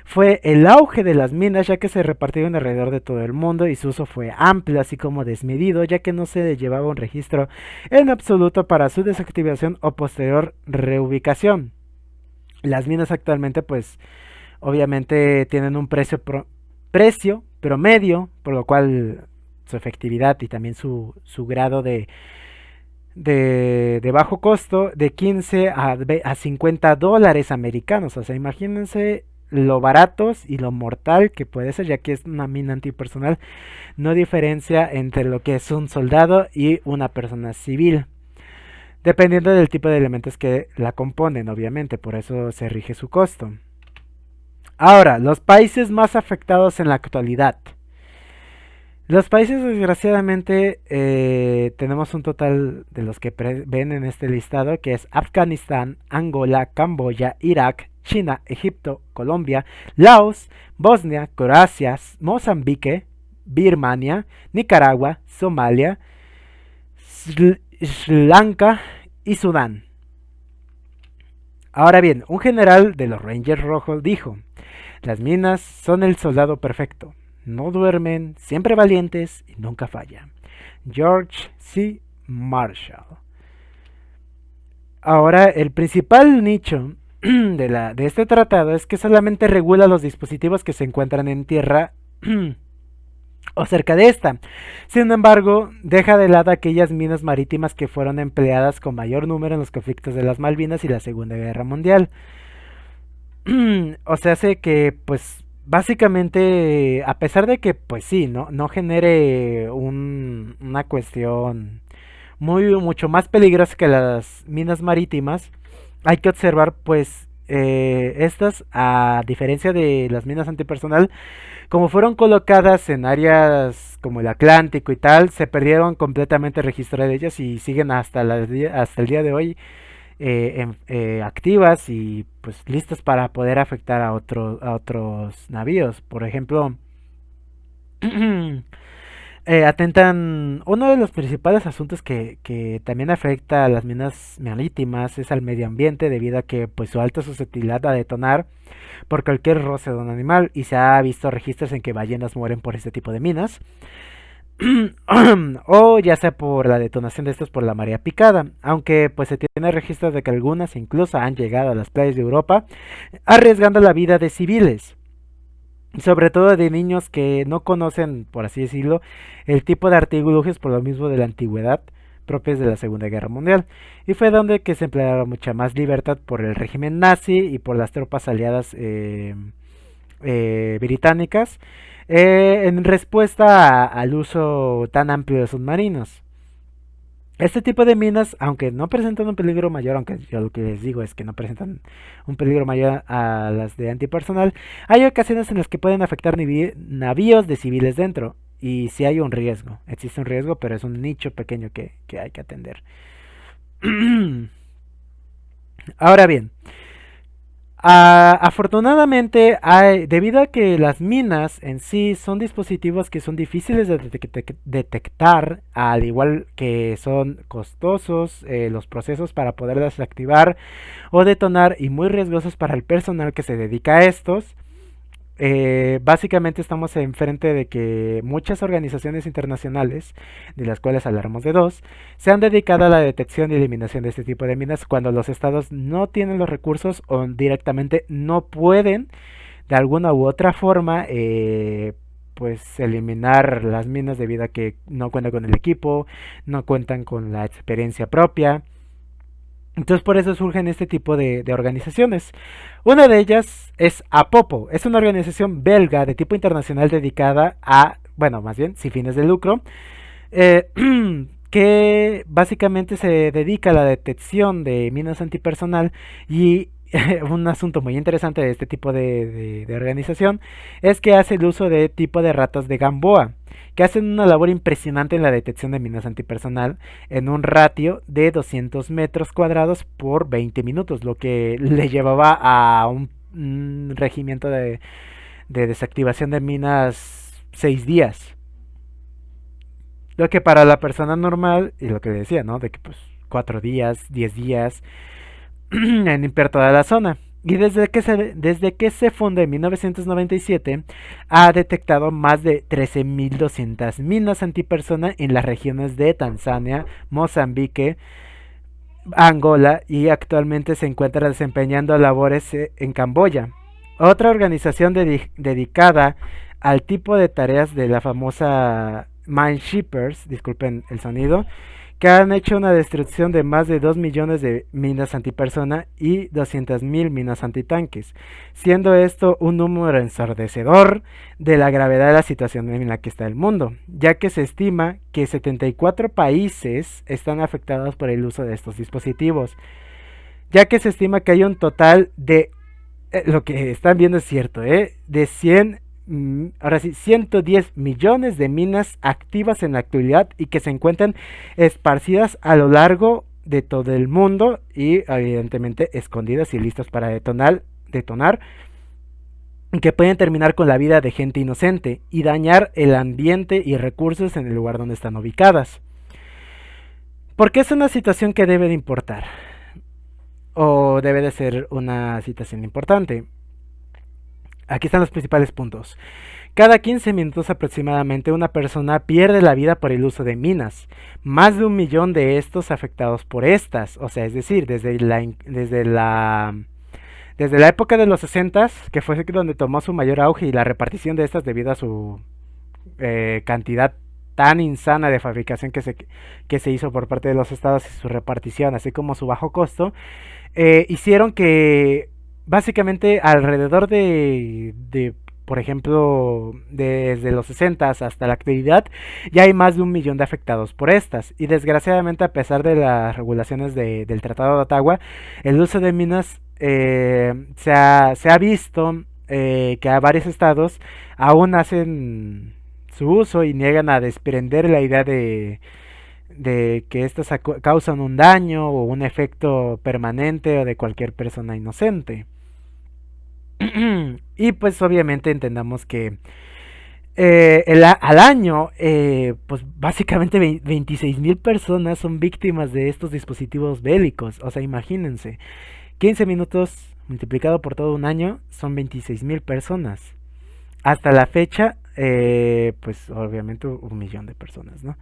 fue el auge de las minas ya que se repartieron alrededor de todo el mundo y su uso fue amplio así como desmedido ya que no se llevaba un registro en absoluto para su desactivación o posterior reubicación. Las minas actualmente pues obviamente tienen un precio promedio, por lo cual su efectividad y también su grado de bajo costo de 15 a 50 dólares americanos. O sea, imagínense lo baratos y lo mortal que puede ser, ya que es una mina antipersonal, no diferencia entre lo que es un soldado y una persona civil. Dependiendo del tipo de elementos que la componen, obviamente, por eso se rige su costo. Ahora, los países más afectados en la actualidad. Los países, desgraciadamente, tenemos un total de los que ven en este listado, que es Afganistán, Angola, Camboya, Irak, China, Egipto, Colombia, Laos, Bosnia, Croacia, Mozambique, Birmania, Nicaragua, Somalia, Sri Lanka y Sudán. Ahora bien, un general de los Rangers Rojos dijo: las minas son el soldado perfecto. No duermen, siempre valientes y nunca fallan. George C. Marshall. Ahora, el principal nicho de este tratado es que solamente regula los dispositivos que se encuentran en tierra o cerca de esta. Sin embargo, deja de lado aquellas minas marítimas que fueron empleadas con mayor número en los conflictos de las Malvinas y la Segunda Guerra Mundial. O sea, hace que, pues, básicamente, a pesar de que, pues sí, no genere una cuestión mucho más peligrosa que las minas marítimas, hay que observar, pues, estas, a diferencia de las minas antipersonal, como fueron colocadas en áreas como el Atlántico y tal, se perdieron completamente el registro de ellas y siguen hasta el día de hoy activas y pues listas para poder afectar a otros navíos. Por ejemplo, atentan, uno de los principales asuntos que también afecta a las minas marítimas es al medio ambiente, debido a que pues su alta susceptibilidad a detonar por cualquier roce de un animal, y se ha visto registros en que ballenas mueren por este tipo de minas. O ya sea por la detonación de estos por la marea picada, aunque pues se tiene registro de que algunas incluso han llegado a las playas de Europa arriesgando la vida de civiles, sobre todo de niños que no conocen, por así decirlo, el tipo de artilugios por lo mismo de la antigüedad propias de la Segunda Guerra Mundial, y fue donde que se empleaba mucha más libertad por el régimen nazi y por las tropas aliadas británicas, en respuesta al uso tan amplio de submarinos. Este tipo de minas, aunque no presentan un peligro mayor, aunque yo lo que les digo es que no presentan un peligro mayor a las de antipersonal, hay ocasiones en las que pueden afectar navíos de civiles dentro. Y si hay un riesgo, existe un riesgo, pero es un nicho pequeño que hay que atender. Ahora bien, afortunadamente, debido a que las minas en sí son dispositivos que son difíciles de detectar, al igual que son costosos los procesos para poder desactivar o detonar y muy riesgosos para el personal que se dedica a estos, básicamente estamos enfrente de que muchas organizaciones internacionales, de las cuales hablaremos de dos, se han dedicado a la detección y eliminación de este tipo de minas cuando los estados no tienen los recursos o directamente no pueden de alguna u otra forma pues eliminar las minas debido a que no cuentan con el equipo, no cuentan con la experiencia propia. Entonces por eso surgen este tipo de organizaciones. Una de ellas es APOPO, es una organización belga de tipo internacional dedicada a, bueno, más bien, sin fines de lucro, eh, que básicamente se dedica a la detección de minas antipersonal y un asunto muy interesante de este tipo de organización es que hace el uso de tipo de ratas de Gamboa, que hacen una labor impresionante en la detección de minas antipersonal en un ratio de 200 metros cuadrados por 20 minutos, lo que le llevaba a un regimiento de desactivación de minas 6 días. Lo que para la persona normal, y lo que decía, ¿no? De que pues 4 días, 10 días, en limpiar toda la zona. Y desde que se fundó en 1997, ha detectado más de 13.200 minas antipersona en las regiones de Tanzania, Mozambique, Angola, y actualmente se encuentra desempeñando labores en Camboya. Otra organización dedicada al tipo de tareas de la famosa Minesweepers, disculpen el sonido, que han hecho una destrucción de más de 2 millones de minas antipersona y 200.000 minas antitanques, siendo esto un número ensordecedor de la gravedad de la situación en la que está el mundo, ya que se estima que 74 países están afectados por el uso de estos dispositivos, ya que se estima que hay un total de, lo que están viendo es cierto, de 100 ahora sí, 110 millones de minas activas en la actualidad y que se encuentran esparcidas a lo largo de todo el mundo y evidentemente escondidas y listas para detonar, que pueden terminar con la vida de gente inocente y dañar el ambiente y recursos en el lugar donde están ubicadas. Porque es una situación que debe de importar o debe de ser una situación importante. Aquí están los principales puntos. Cada 15 minutos aproximadamente una persona pierde la vida por el uso de minas. Más de 1 millón de estos afectados por estas. O sea, es decir, desde la época de los 60, que fue donde tomó su mayor auge y la repartición de estas debido a su cantidad tan insana de fabricación que se hizo por parte de los estados y su repartición, así como su bajo costo, hicieron que básicamente alrededor por ejemplo, desde los 60 hasta la actualidad, ya hay más de 1 millón de afectados por estas. Y desgraciadamente, a pesar de las regulaciones del Tratado de Ottawa, el uso de minas se ha visto que a varios estados aún hacen su uso y niegan a desprender la idea de que estas causan un daño o un efecto permanente o de cualquier persona inocente. Y pues obviamente entendamos que al año, pues básicamente 26.000 personas son víctimas de estos dispositivos bélicos. O sea, imagínense, 15 minutos multiplicado por todo un año son 26.000 personas. Hasta la fecha, pues obviamente 1 millón de personas, ¿no?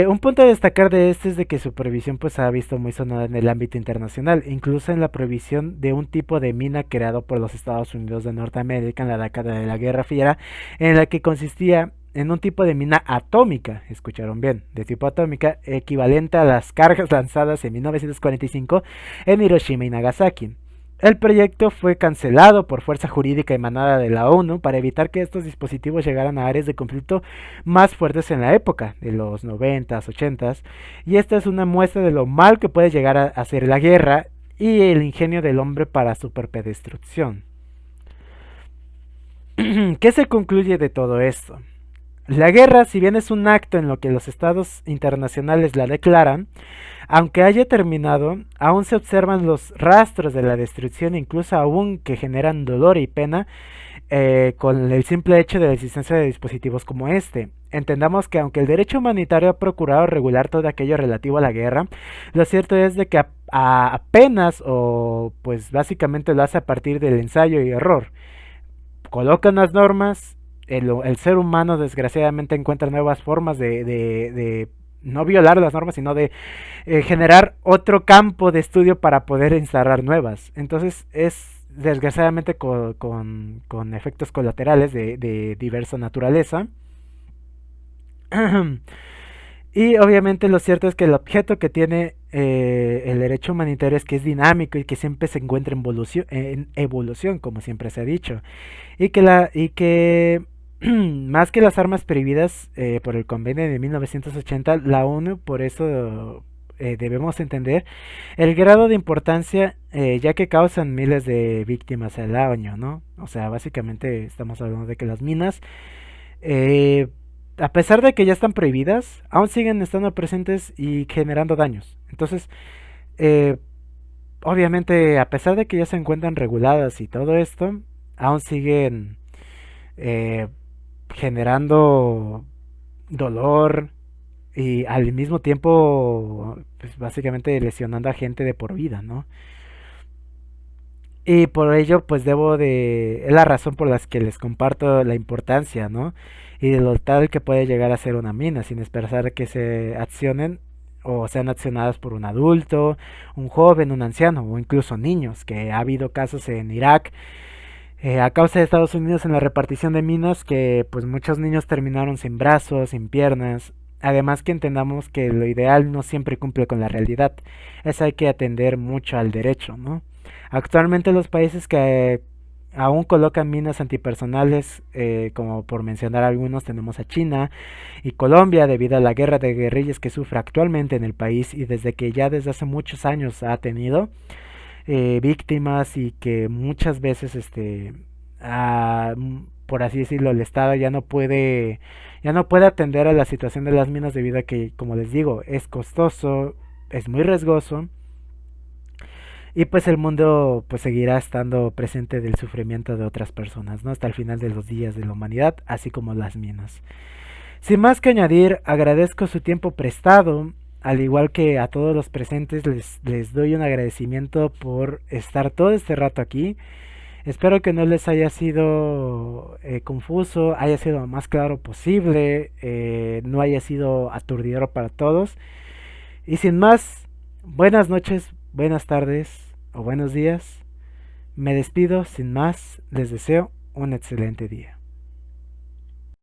Un punto a destacar de este es de que su prohibición pues ha visto muy sonada en el ámbito internacional, incluso en la prohibición de un tipo de mina creado por los Estados Unidos de Norteamérica en la década de la Guerra Fría, en la que consistía en un tipo de mina atómica, escucharon bien, de tipo atómica, equivalente a las cargas lanzadas en 1945 en Hiroshima y Nagasaki. El proyecto fue cancelado por fuerza jurídica emanada de la ONU para evitar que estos dispositivos llegaran a áreas de conflicto más fuertes en la época, de los 90s, 80s, y esta es una muestra de lo mal que puede llegar a hacer la guerra y el ingenio del hombre para su propia destrucción. ¿Qué se concluye de todo esto? La guerra, si bien es un acto en lo que los estados internacionales la declaran, aunque haya terminado, aún se observan los rastros de la destrucción, incluso aún que generan dolor y pena con el simple hecho de la existencia de dispositivos como este. Entendamos que aunque el derecho humanitario ha procurado regular todo aquello relativo a la guerra, lo cierto es de que apenas o pues básicamente lo hace a partir del ensayo y error. Colocan las normas, el ser humano desgraciadamente encuentra nuevas formas de no violar las normas, sino de generar otro campo de estudio para poder instalar nuevas. Entonces es desgraciadamente con efectos colaterales de diversa naturaleza. Y obviamente lo cierto es que el objeto que tiene el derecho humanitario es que es dinámico y que siempre se encuentra en evolución, como siempre se ha dicho. Y que más que las armas prohibidas por el convenio de 1980, la ONU, por eso debemos entender el grado de importancia, ya que causan miles de víctimas al año, ¿no? O sea, básicamente estamos hablando de que las minas, eh, a pesar de que ya están prohibidas, aún siguen estando presentes y generando daños. Entonces, eh, obviamente, a pesar de que ya se encuentran reguladas y todo esto, aún siguen eh, generando dolor y al mismo tiempo, pues básicamente lesionando a gente de por vida, ¿no? Y por ello, pues es la razón por la que les comparto la importancia, ¿no? Y de lo tal que puede llegar a ser una mina, sin esperar que se accionen o sean accionadas por un adulto, un joven, un anciano o incluso niños, que ha habido casos en Irak a causa de Estados Unidos en la repartición de minas que pues muchos niños terminaron sin brazos, sin piernas. Además que entendamos que lo ideal no siempre cumple con la realidad. Eso hay que atender mucho al derecho, ¿no? Actualmente los países que aún colocan minas antipersonales, como por mencionar algunos, tenemos a China y Colombia debido a la guerra de guerrillas que sufre actualmente en el país y desde hace muchos años ha tenido víctimas y que muchas veces por así decirlo, el Estado ya no puede atender a la situación de las minas debido a que, como les digo, es costoso, es muy riesgoso y pues el mundo pues seguirá estando presente del sufrimiento de otras personas, ¿no? Hasta el final de los días de la humanidad, así como las minas. Sin más que añadir, agradezco su tiempo prestado, al igual que a todos los presentes les doy un agradecimiento por estar todo este rato aquí. Espero que no les haya sido confuso, haya sido lo más claro posible, no haya sido aturdidor para todos. Y sin más, buenas noches, buenas tardes o buenos días. Me despido, sin más, les deseo un excelente día.